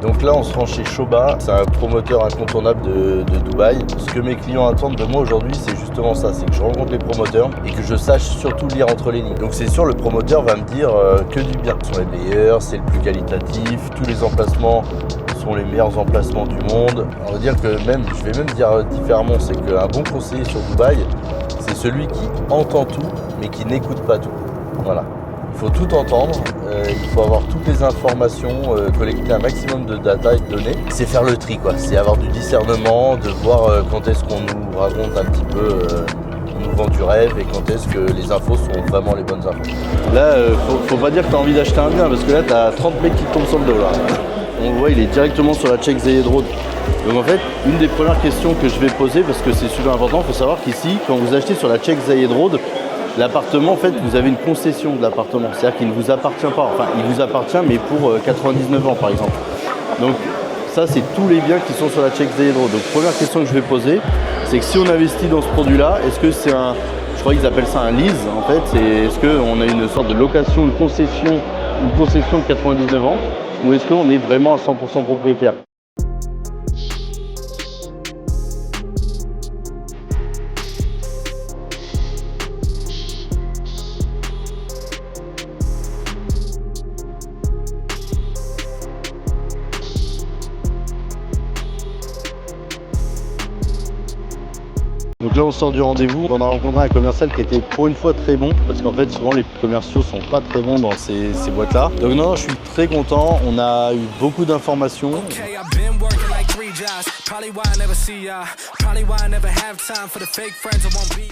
Donc là on se rend chez Shoba, c'est un promoteur incontournable de Dubaï. Ce que mes clients attendent de moi aujourd'hui, c'est justement ça, c'est que je rencontre les promoteurs et que je sache surtout lire entre les lignes. Donc c'est sûr, le promoteur va me dire que du bien. Ce sont les meilleurs, c'est le plus qualitatif, tous les emplacements sont les meilleurs emplacements du monde. On va dire que même, je vais même dire différemment, c'est qu'un bon conseiller sur Dubaï, c'est celui qui entend tout mais qui n'écoute pas tout. Voilà. Il faut tout entendre, il faut avoir toutes les informations, collecter un maximum de data et de données. C'est faire le tri, quoi. C'est avoir du discernement, de voir quand est-ce qu'on nous raconte un petit peu, on nous vend du rêve et quand est-ce que les infos sont vraiment les bonnes infos. Là, faut pas dire que tu as envie d'acheter un bien parce que là, tu as 30 mecs qui te tombent sur le dos. Là. On le voit, il est directement sur la Sheikh Zayed Road. Donc en fait, une des premières questions que je vais poser, parce que c'est super important, il faut savoir qu'ici, quand vous achetez sur la Sheikh Zayed Road, l'appartement, en fait, vous avez une concession de l'appartement. C'est-à-dire qu'il ne vous appartient pas. Enfin, il vous appartient, mais pour 99 ans, par exemple. Donc, ça, c'est tous les biens qui sont sur la Sheikh Zayed Road. Donc, première question que je vais poser, c'est que si on investit dans ce produit-là, est-ce que c'est un... Je crois qu'ils appellent ça un lease, en fait. Est-ce qu'on a une sorte de location, une concession de 99 ans, ou est-ce qu'on est vraiment à 100% propriétaire ? Donc là on sort du rendez-vous, on a rencontré un commercial qui était pour une fois très bon, parce qu'en fait souvent les commerciaux sont pas très bons dans ces boîtes là. Donc non, je suis très content, on a eu beaucoup d'informations.